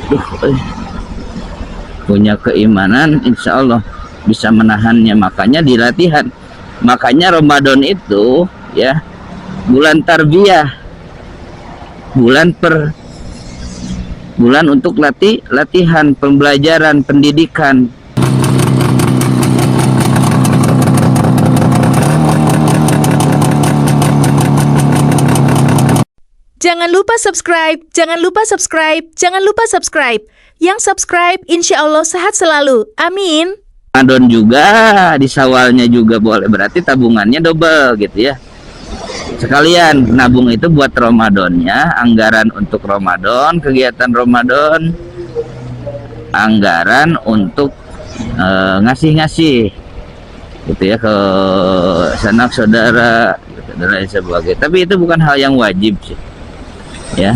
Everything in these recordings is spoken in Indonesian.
Duh, punya keimanan, insya Allah bisa menahannya. Makanya dilatihan. Makanya Ramadan itu ya bulan tarbiyah, bulan per bulan untuk latihan, pembelajaran, pendidikan. Jangan lupa subscribe, jangan lupa subscribe, jangan lupa subscribe. Yang subscribe insya Allah sehat selalu. Amin. Ramadan juga, di Syawalnya juga boleh, berarti tabungannya double gitu ya. Sekalian nabung itu buat Ramadannya, anggaran untuk Ramadan, kegiatan Ramadan, anggaran untuk ngasih-ngasih gitu ya ke sanak saudara gitu, dan lain sebagainya. Tapi itu bukan hal yang wajib sih ya,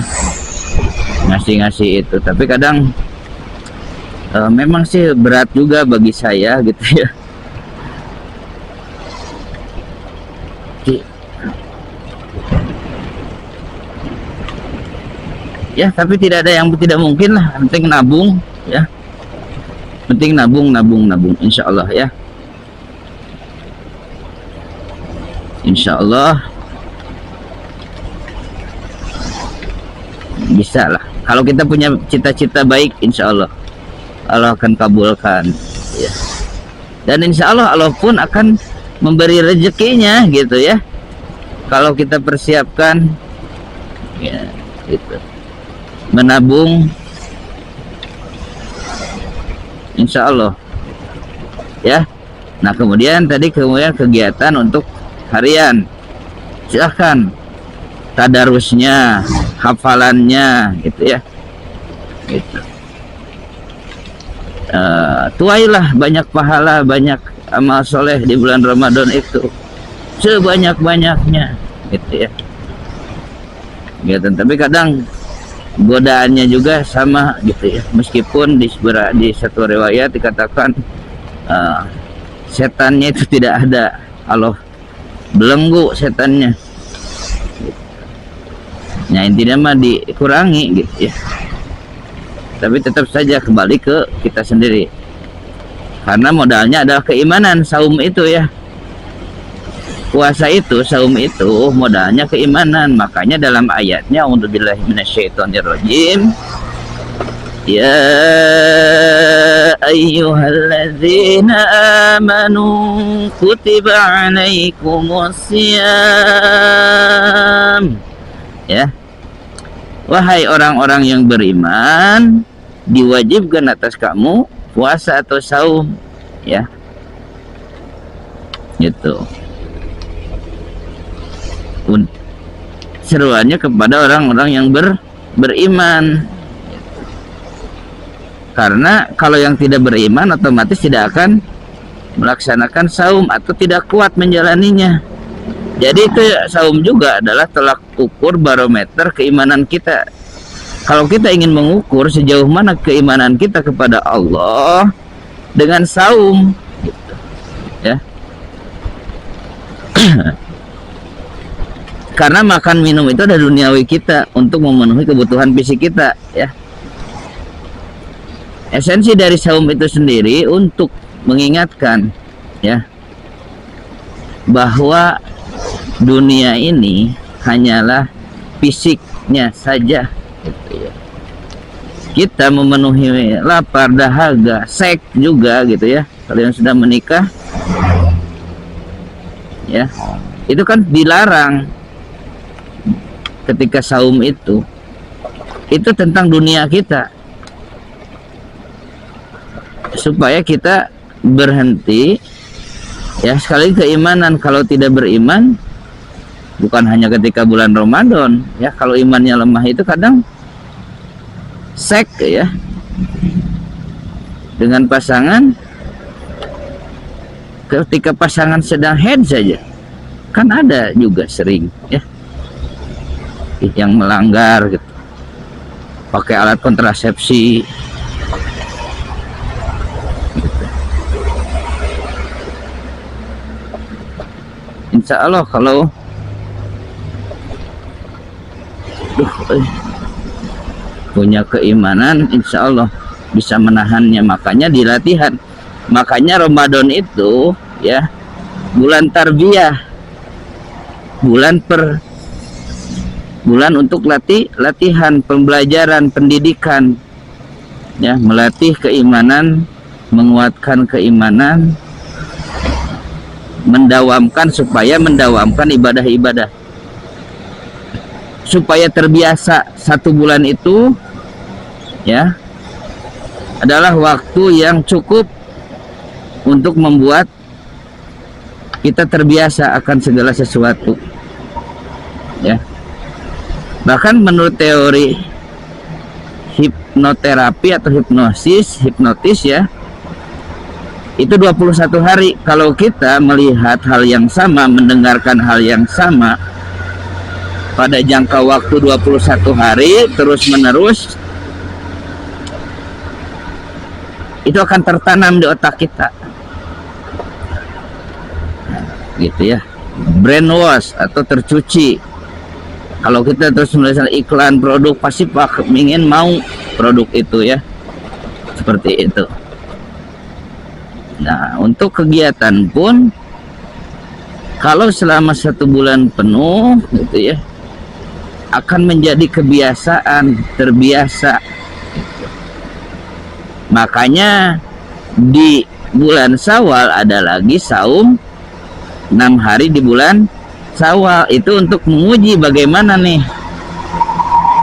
ngasih-ngasih itu. Tapi kadang memang sih berat juga bagi saya gitu ya. Ya, tapi tidak ada yang tidak mungkin lah. Penting nabung ya, penting nabung, insya Allah ya, insya Allah bisa lah. Kalau kita punya cita-cita baik, insya Allah Allah akan kabulkan ya. Dan insya Allah Allah pun akan memberi rezekinya gitu ya, kalau kita persiapkan ya gitu, menabung insya Allah ya. Nah kemudian kegiatan untuk harian, silahkan tadarusnya, hafalannya gitu ya gitu. Tuailah banyak pahala, banyak amal soleh di bulan Ramadan itu sebanyak-banyaknya gitu ya gitu. Tapi kadang godaannya juga sama gitu ya, meskipun di satu riwayat dikatakan setannya itu tidak ada, Allah belenggu setannya. Nah intinya mah dikurangi gitu ya, tapi tetap saja kembali ke kita sendiri, karena modalnya adalah keimanan. Saum itu ya, puasa itu, saum itu modalnya keimanan. Makanya dalam ayatnya a'udzubillahi minasyaitonirrajim, ya ayyuhalladzina amanu kutiba alaikumusiyam, ya wahai orang-orang yang beriman, diwajibkan atas kamu puasa atau saum ya gitu. Seruannya kepada orang-orang yang beriman, karena kalau yang tidak beriman otomatis tidak akan melaksanakan saum atau tidak kuat menjalaninya. Jadi itu saum juga adalah tolak ukur barometer keimanan kita. Kalau kita ingin mengukur sejauh mana keimanan kita kepada Allah dengan saum gitu, ya. Karena makan minum itu ada duniawi kita untuk memenuhi kebutuhan fisik kita ya. Esensi dari saum itu sendiri untuk mengingatkan ya bahwa dunia ini hanyalah fisiknya saja gitu ya. Kita memenuhi lapar, dahaga, seks juga gitu ya. Kalau yang sudah menikah ya, itu kan dilarang ketika saum itu tentang dunia kita, supaya kita berhenti ya. Sekali keimanan, kalau tidak beriman bukan hanya ketika bulan Ramadan ya, kalau imannya lemah itu kadang seks ya dengan pasangan, ketika pasangan sedang head saja kan ada juga sering ya yang melanggar gitu, pakai alat kontrasepsi gitu. Insya Allah punya keimanan, insya Allah bisa menahannya. Makanya dilatihan. Makanya Ramadan itu ya bulan tarbiyah, bulan untuk latihan, pembelajaran, pendidikan, ya, melatih keimanan, menguatkan keimanan, mendawamkan ibadah-ibadah, supaya terbiasa. 1 bulan itu ya adalah waktu yang cukup untuk membuat kita terbiasa akan segala sesuatu, ya. Bahkan menurut teori hipnoterapi atau hipnotis ya, itu 21 hari. Kalau kita melihat hal yang sama, mendengarkan hal yang sama pada jangka waktu 21 hari terus menerus, itu akan tertanam di otak kita, gitu ya, brainwash atau tercuci. Kalau kita terus menulis iklan produk, pasti ingin mau produk itu, ya, seperti itu. Nah, untuk kegiatan pun, kalau selama 1 bulan penuh, gitu ya, akan menjadi kebiasaan, terbiasa. Makanya di bulan Syawal ada lagi saum 6 hari di bulan Syawal, itu untuk menguji bagaimana nih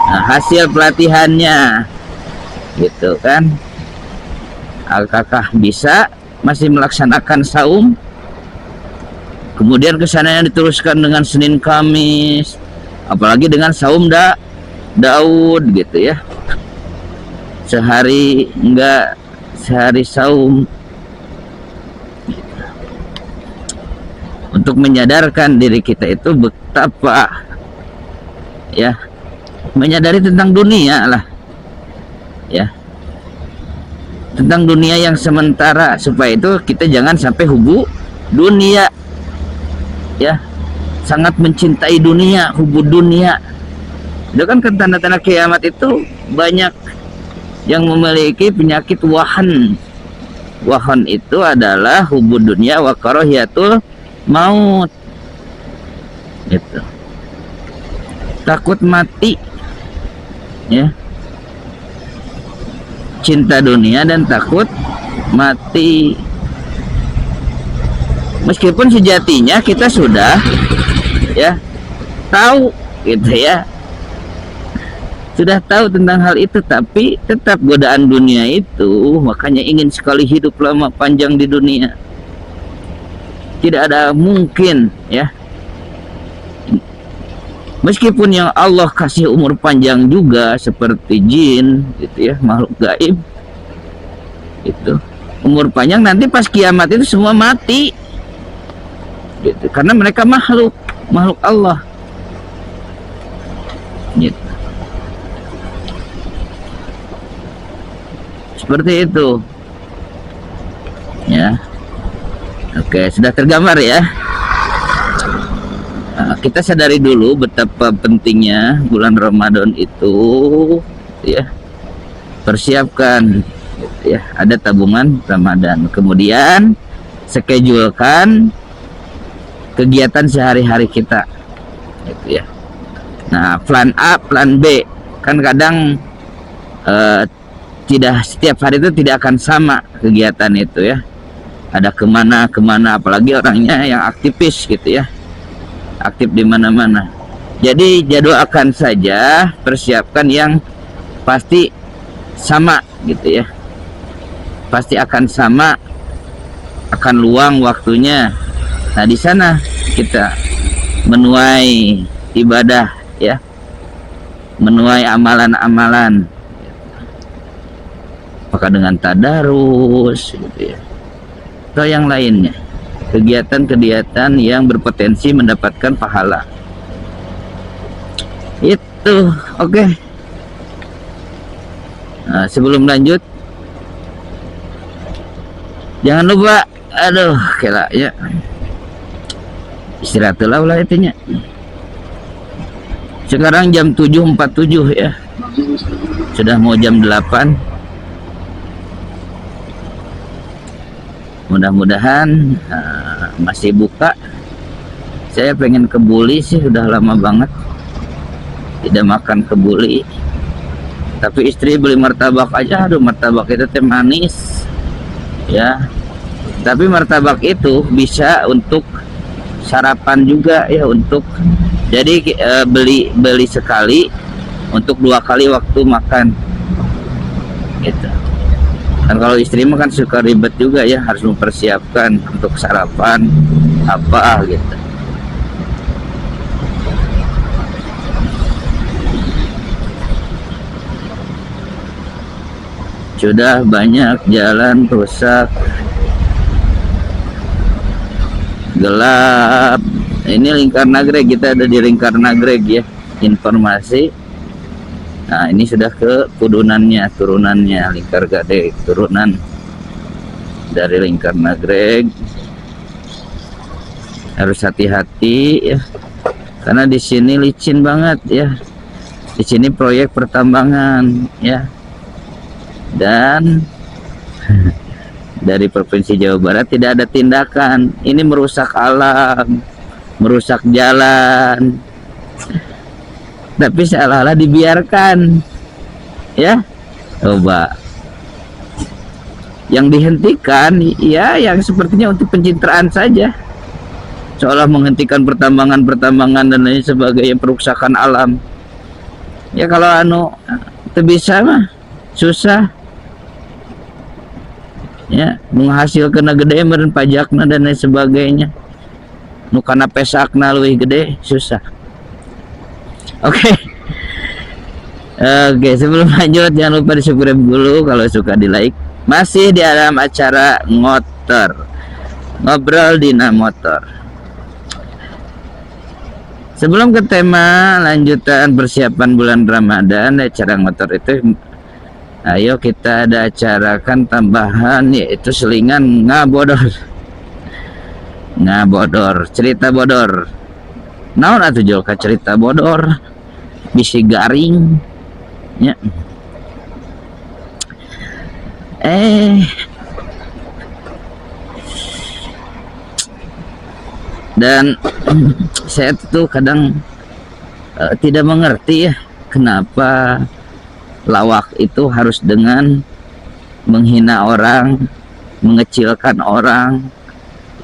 hasil pelatihannya, gitu kan. Apakah bisa masih melaksanakan saum, kemudian kesananya diteruskan dengan Senin Kamis, apalagi dengan saum Daud, gitu ya, sehari enggak, sehari saum, untuk menyadarkan diri kita itu betapa, ya, menyadari tentang dunia lah, ya, tentang dunia yang sementara, supaya itu kita jangan sampai hubu dunia, ya, sangat mencintai dunia, hubu dunia. Itu kan tanda-tanda kiamat itu banyak yang memiliki penyakit wahan. Wahan itu adalah hubu dunia wa karahiyatul maut, gitu. Takut mati, ya, cinta dunia dan takut mati. Meskipun sejatinya kita sudah, ya, tahu, gitu ya, sudah tahu tentang hal itu, tapi tetap godaan dunia itu. Makanya ingin sekali hidup lama panjang di dunia. Tidak ada mungkin, ya, meskipun yang Allah kasih umur panjang juga seperti jin, gitu ya, makhluk gaib, itu umur panjang, nanti pas kiamat itu semua mati, gitu, karena mereka makhluk Allah, gitu. Seperti itu, ya. Oke, sudah tergambar ya. Nah, kita sadari dulu betapa pentingnya bulan Ramadan itu, ya. Persiapkan, ya, ada tabungan Ramadan. Kemudian schedule-kan kegiatan sehari-hari kita, gitu ya. Nah, plan A, plan B, kan kadang tidak setiap hari itu tidak akan sama kegiatan itu, ya. Ada kemana, apalagi orangnya yang aktivis, gitu ya, aktif di mana-mana. Jadi jadwalkan saja, persiapkan yang pasti sama, gitu ya, pasti akan sama, akan luang waktunya. Nah, di sana kita menuai ibadah, ya, menuai amalan-amalan, apakah dengan tadarus, gitu ya, atau yang lainnya, kegiatan-kegiatan yang berpotensi mendapatkan pahala. Itu oke. Nah, sebelum lanjut, jangan lupa, kela ya, istirahat lah itunya. Sekarang jam 7.47 ya. Sudah mau jam 8. Mudah-mudahan masih buka. Saya pengen kebuli sih, udah lama banget tidak makan kebuli. Tapi istri beli martabak aja, aduh martabak itu teh manis ya. Tapi martabak itu bisa untuk sarapan juga ya, untuk jadi beli sekali untuk 2 kali waktu makan gitu. Dan kalau istri mah kan suka ribet juga ya, harus mempersiapkan untuk sarapan apa gitu. Sudah banyak jalan rusak, gelap. Ini Lingkar Nagreg, kita ada di Lingkar Nagreg ya, informasi. Nah ini sudah ke turunannya Lingkar Gade, turunan dari Lingkar Nagreg. Harus hati-hati ya, karena di sini licin banget ya. Di sini proyek pertambangan ya. Dan dari Provinsi Jawa Barat tidak ada tindakan. Ini merusak alam, merusak jalan, tapi seolah-olah dibiarkan ya. Coba yang dihentikan ya yang sepertinya untuk pencitraan saja, seolah menghentikan pertambangan dan lain sebagainya, perusakan alam ya. Kalau itu bisa mah susah ya, menghasilkan gede meren pajakna dan lain sebagainya. Nu kana pesakna leuwih gede susah. Oke. Oke, sebelum lanjut jangan lupa di subscribe dulu, kalau suka di like. Masih di dalam acara ngobrol dina motor. Sebelum ke tema lanjutan persiapan bulan Ramadan, acara motor itu, ayo kita ada acarakan tambahan, yaitu selingan ngabodor, cerita bodor. Naon atuh jol ka cerita bodor, bisi garing ya. Dan saya tuh kadang tidak mengerti ya, kenapa lawak itu harus dengan menghina orang, mengecilkan orang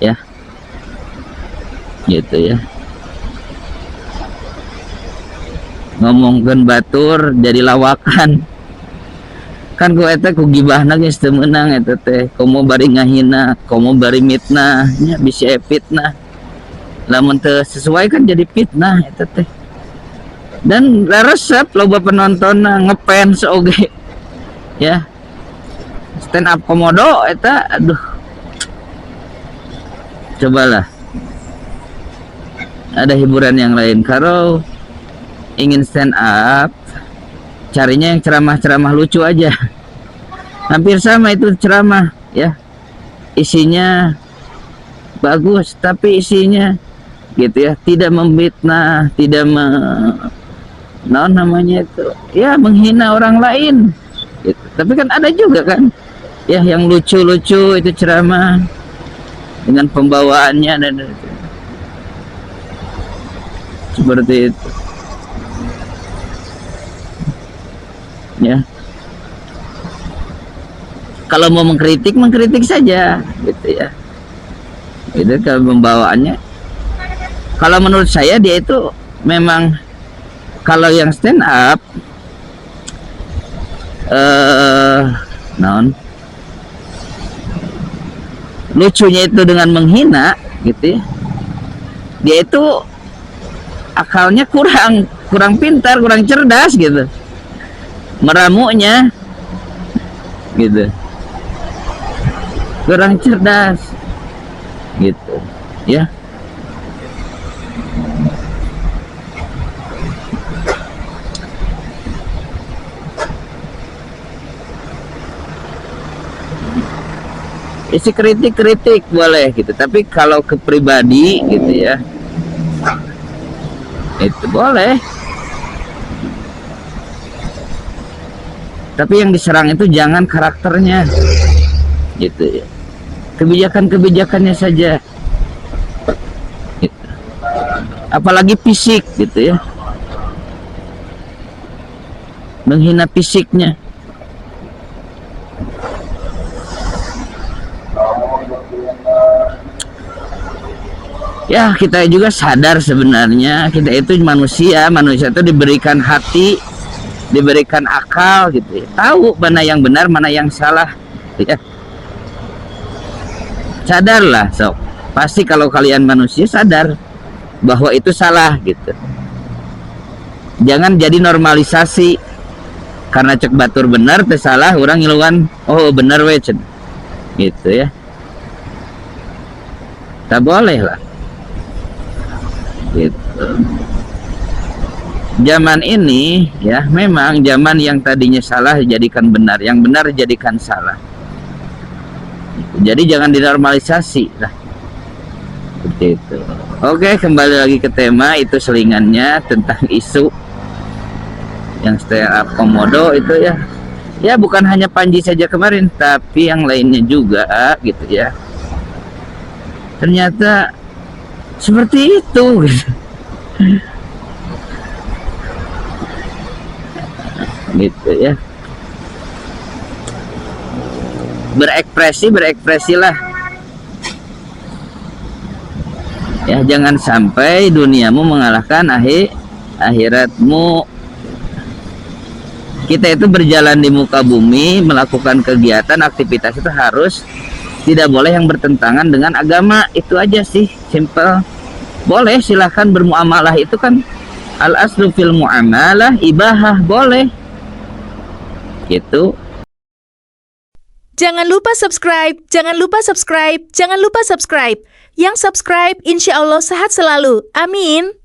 ya, gitu ya. Ngomongkan batur jadi lawakan, kan gue eta ku gibahna geus teu meunang eta teh. Komo bari ngahina, komo bari mitnah nya, bisa fitnah. Lamun teu sesuai kan jadi fitnah eta teh. Dan resep loba penonton ngefans oge ya. Stand up komodo eta, aduh, cobalah ada hiburan yang lain. Kalau ingin stand up, carinya yang ceramah lucu aja. Hampir sama itu ceramah ya, isinya bagus tapi isinya gitu ya, tidak memfitnah, tidak namanya itu ya, menghina orang lain gitu. Tapi kan ada juga kan ya yang lucu-lucu itu ceramah dengan pembawaannya dan itu. Seperti itu ya. Kalau mau mengkritik saja gitu ya, itu kalau pembawaannya. Kalau menurut saya dia itu memang, kalau yang stand up lucunya itu dengan menghina gitu ya, dia itu akalnya kurang pintar, kurang cerdas gitu, meramunya gitu, kurang cerdas gitu ya. Isi kritik boleh gitu, tapi kalau ke pribadi gitu ya, itu boleh. Tapi yang diserang itu jangan karakternya, gitu ya. Kebijakan-kebijakannya saja, gitu. Apalagi fisik, gitu ya. Menghina fisiknya. Ya, kita juga sadar sebenarnya kita itu manusia itu diberikan hati, diberikan akal, gitu ya. Tahu mana yang benar, mana yang salah, ya. Sadarlah, sok. Pasti kalau kalian manusia sadar bahwa itu salah, gitu. Jangan jadi normalisasi karena cek batur benar teh salah, orang ngiluan oh benar we, gitu ya. Tak boleh lah, gitu. Zaman ini ya memang zaman yang tadinya salah dijadikan benar, yang benar dijadikan salah. Jadi jangan dinormalisasi lah, seperti itu. Oke, kembali lagi ke tema, itu selingannya tentang isu yang stand up komodo itu ya. Ya bukan hanya Panji saja kemarin, tapi yang lainnya juga, gitu ya. Ternyata seperti itu, gitu. Gitu ya. Berekspresilah ya, jangan sampai duniamu mengalahkan akhiratmu. Kita itu berjalan di muka bumi, melakukan kegiatan aktivitas itu harus tidak boleh yang bertentangan dengan agama. Itu aja sih, simple. Boleh silahkan bermuamalah, itu kan al aslu fil muamalah ibahah, boleh gitu. Jangan lupa subscribe, jangan lupa subscribe, jangan lupa subscribe. Yang subscribe insya Allah sehat selalu. Amin.